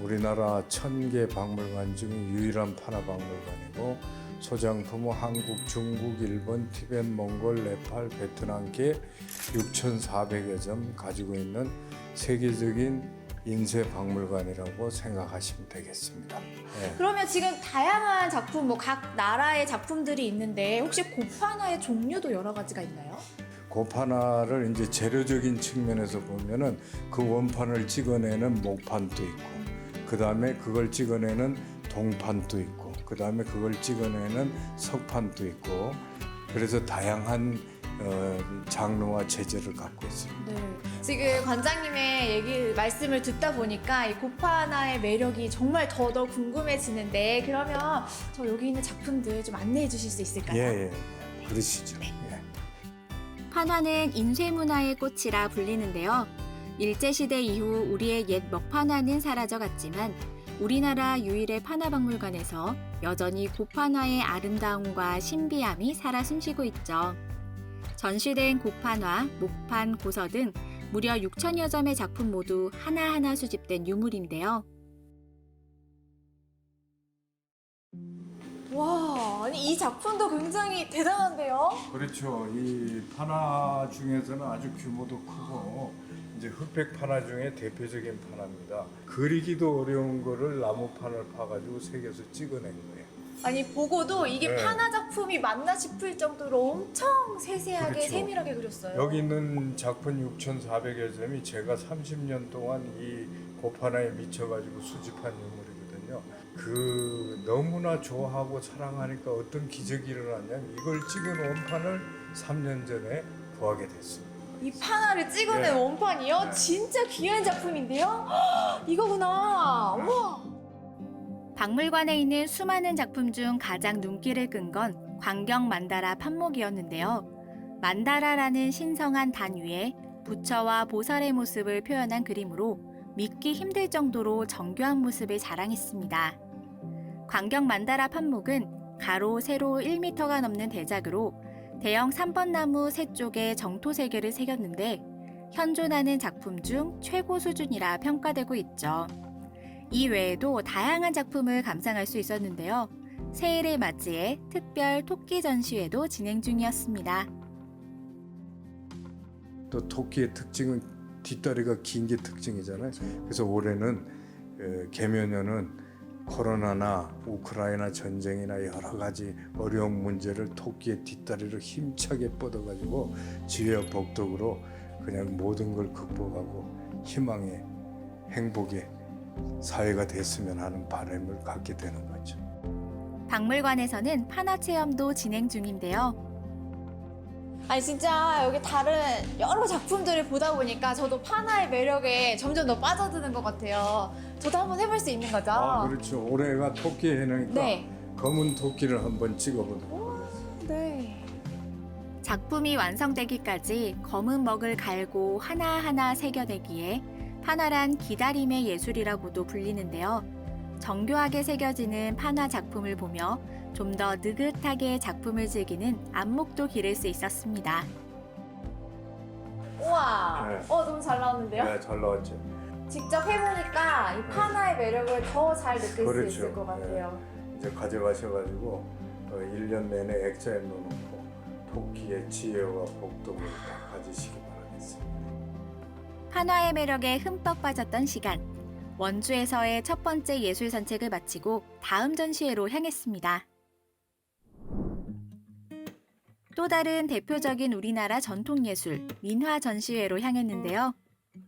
우리나라 1000개 박물관 중에 유일한 판화박물관이고 소장품은 한국, 중국, 일본, 티벳, 몽골, 네팔, 베트남계 6,400여 점 가지고 있는 세계적인 인쇄 박물관이라고 생각하시면 되겠습니다. 네. 그러면 지금 다양한 작품, 뭐 각 나라의 작품들이 있는데 혹시 고판화의 종류도 여러 가지가 있나요? 고판화를 이제 재료적인 측면에서 보면은 그 원판을 찍어내는 목판도 있고, 그 다음에 그걸 찍어내는 동판도 있고, 그 다음에 그걸 찍어내는 석판도 있고, 그래서 다양한 장르와 재질을 갖고 있습니다. 네. 지금 관장님의 말씀을 듣다 보니까 이 고판화의 매력이 정말 더더 궁금해지는데 그러면 저 여기 있는 작품들 좀 안내해 주실 수 있을까요? 예, 그러시죠. 네. 판화는 인쇄문화의 꽃이라 불리는데요. 일제시대 이후 우리의 옛 먹판화는 사라져갔지만 우리나라 유일의 판화박물관에서 여전히 고판화의 아름다움과 신비함이 살아 숨쉬고 있죠. 전시된 고판화, 목판, 고서 등 무려 6,000여 점의 작품 모두 하나하나 수집된 유물인데요. 와, 아니 이 작품도 굉장히 대단한데요? 그렇죠. 이 판화 중에서는 아주 규모도 크고 이제 흑백 판화 중에 대표적인 판화입니다. 그리기도 어려운 거를 나무판을 파가지고 새겨서 찍어낸 거예요. 아니 보고도 이게 네. 판화 작품이 맞나 싶을 정도로 엄청 세세하게 그렇죠. 세밀하게 그렸어요. 여기 있는 작품 6,400여 점이 제가 30년 동안 이 고판화에 미쳐가지고 수집한 유물이거든요. 그 너무나 좋아하고 사랑하니까 어떤 기적이 일어났냐면 이걸 찍은 원판을 3년 전에 구하게 됐습니다. 이 판화를 찍어낸 네. 원판이요? 진짜 귀한 작품인데요? 헉, 이거구나. 우와. 박물관에 있는 수많은 작품 중 가장 눈길을 끈 건 광경 만다라 판목이었는데요. 만다라라는 신성한 단 위에 부처와 보살의 모습을 표현한 그림으로 믿기 힘들 정도로 정교한 모습을 자랑했습니다. 광경 만다라 판목은 가로, 세로 1m가 넘는 대작으로 대형 3번 나무 3쪽에 정토 3개를 새겼는데 현존하는 작품 중 최고 수준이라 평가되고 있죠. 이 외에도 다양한 작품을 감상할 수 있었는데요. 새해를 맞이해 특별 토끼 전시회도 진행 중이었습니다. 또 토끼의 특징은 뒷다리가 긴 게 특징이잖아요. 그래서 올해는 개묘년은 코로나나 우크라이나 전쟁이나 여러 가지 어려운 문제를 토끼의 뒷다리를 힘차게 뻗어가지고 지혜와 복덕으로 그냥 모든 걸 극복하고 희망의 행복의 사회가 됐으면 하는 바람을 갖게 되는 거죠. 박물관에서는 판화 체험도 진행 중인데요. 아니 진짜 여기 다른 여러 작품들을 보다 보니까 저도 판화의 매력에 점점 더 빠져드는 것 같아요. 저도 한번 해볼 수 있는 거죠? 아 그렇죠. 올해가 토끼 해니까 네. 검은 토끼를 한번 찍어보는 거예요. 네. 작품이 완성되기까지 검은 먹을 갈고 하나하나 새겨내기에 판화란 기다림의 예술이라고도 불리는데요. 정교하게 새겨지는 판화 작품을 보며 좀 더 느긋하게 작품을 즐기는 안목도 기를 수 있었습니다. 우와. 네. 너무 잘 나왔는데요? 네, 잘 나왔죠. 직접 해보니까 이 판화의 매력을 더 잘 느낄 그렇죠. 수 있을 것 같아요. 네. 이제 가져가셔가지고 1년 내내 액자에 넣어놓고 토끼의 지혜와 복덕을 다 가지시기 바라겠습니다. 판화의 매력에 흠뻑 빠졌던 시간. 원주에서의 첫 번째 예술 산책을 마치고 다음 전시회로 향했습니다. 또 다른 대표적인 우리나라 전통예술, 민화 전시회로 향했는데요.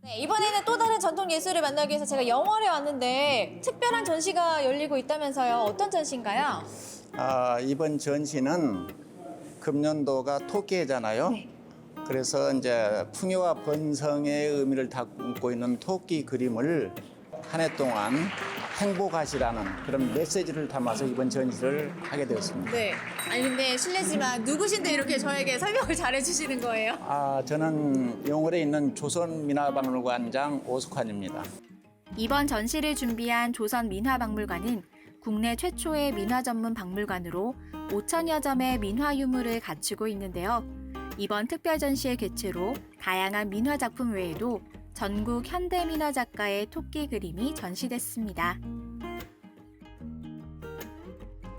네, 이번에는 또 다른 전통 예술을 만나기 위해서 제가 영월에 왔는데 특별한 전시가 열리고 있다면서요. 어떤 전시인가요? 이번 전시는 금년도가 토끼해잖아요. 그래서 이제 풍요와 번성의 의미를 담고 있는 토끼 그림을 한 해 동안 행복하시라는 그런 메시지를 담아서 이번 전시를 하게 되었습니다. 네. 아니 근데 실례지만 누구신데 이렇게 저에게 설명을 잘해 주시는 거예요? 저는 영월에 있는 조선민화박물관장 오숙환입니다. 이번 전시를 준비한 조선민화박물관은 국내 최초의 민화 전문 박물관으로 5천여 점의 민화 유물을 갖추고 있는데요. 이번 특별 전시의 개최로 다양한 민화 작품 외에도 전국 현대 민화 작가의 토끼 그림이 전시됐습니다.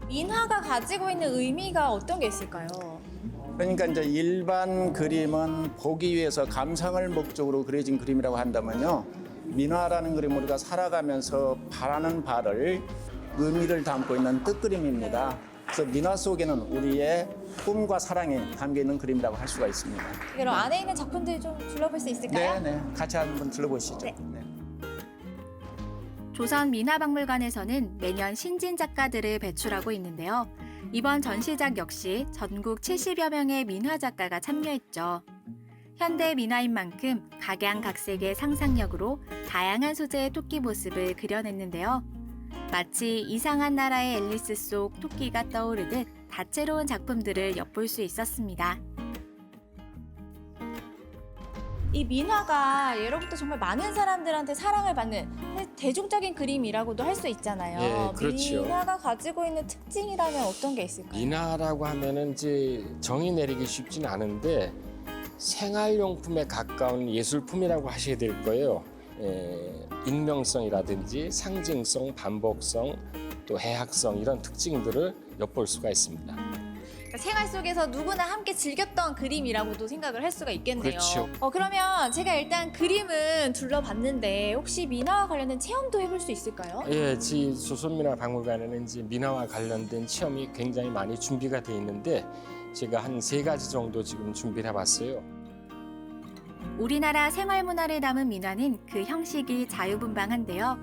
민화가 가지고 있는 의미가 어떤 게 있을까요? 그러니까 이제 일반 그림은 보기 위해서 감상을 목적으로 그려진 그림이라고 한다면요. 민화라는 그림은 우리가 살아가면서 바라는 바를 의미를 담고 있는 뜻그림입니다. 그래서 민화 속에는 우리의 꿈과 사랑이 담겨 있는 그림이라고 할 수가 있습니다. 그럼 안에 있는 작품들 좀 둘러볼 수 있을까요? 네, 같이 한번 둘러보시죠. 네. 조선민화박물관에서는 매년 신진 작가들을 배출하고 있는데요. 이번 전시작 역시 전국 70여 명의 민화 작가가 참여했죠. 현대 민화인 만큼 각양각색의 상상력으로 다양한 소재의 토끼 모습을 그려냈는데요. 마치 이상한 나라의 앨리스 속 토끼가 떠오르듯 다채로운 작품들을 엿볼 수 있었습니다. 이 민화가 예로부터 정말 많은 사람들한테 사랑을 받는 대중적인 그림이라고도 할 수 있잖아요. 예, 그렇죠. 민화가 가지고 있는 특징이라면 어떤 게 있을까요? 민화라고 하면은 이제 정의 내리기 쉽진 않은데 생활용품에 가까운 예술품이라고 하셔야 될 거예요. 익명성이라든지 상징성, 반복성, 또 해학성 이런 특징들을 엿볼 수가 있습니다. 생활 속에서 누구나 함께 즐겼던 그림이라고도 생각을 할 수가 있겠네요. 그렇죠. 그러면 제가 일단 그림은 둘러봤는데 혹시 민화와 관련된 체험도 해볼 수 있을까요? 예, 조선민화박물관에는 이제 민화와 관련된 체험이 굉장히 많이 준비가 돼 있는데 제가 한 3가지 정도 지금 준비를 해봤어요. 우리나라 생활문화를 담은 민화는 그 형식이 자유분방한데요.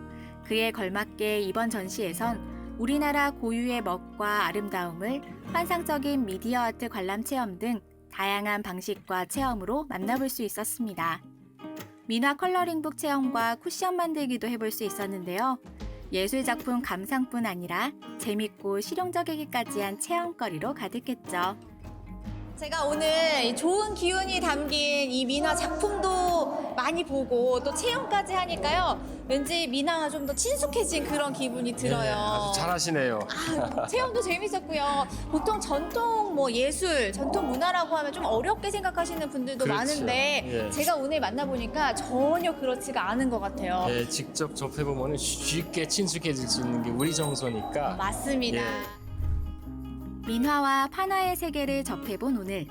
그에 걸맞게 이번 전시에선 우리나라 고유의 멋과 아름다움을 환상적인 미디어 아트 관람 체험 등 다양한 방식과 체험으로 만나볼 수 있었습니다. 민화 컬러링북 체험과 쿠션 만들기도 해볼 수 있었는데요. 예술작품 감상뿐 아니라 재밌고 실용적이기까지 한 체험거리로 가득했죠. 제가 오늘 이 좋은 기운이 담긴 이 민화 작품도 많이 보고 또 체험까지 하니까요. 왠지 민화와 좀 더 친숙해진 그런 기분이 들어요. 네, 아주 잘하시네요. 체험도 재밌었고요. 보통 전통 예술, 전통 문화라고 하면 좀 어렵게 생각하시는 분들도 그렇죠. 많은데 예. 제가 오늘 만나보니까 전혀 그렇지가 않은 것 같아요. 예, 직접 접해보면 쉽게 친숙해질 수 있는 게 우리 정서니까. 맞습니다. 예. 민화와 판화의 세계를 접해본 오늘.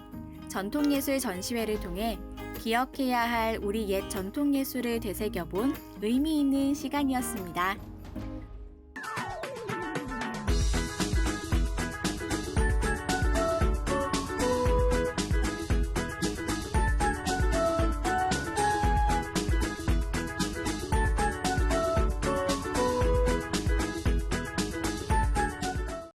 전통예술 전시회를 통해 기억해야 할 우리 옛 전통예술을 되새겨본 의미 있는 시간이었습니다.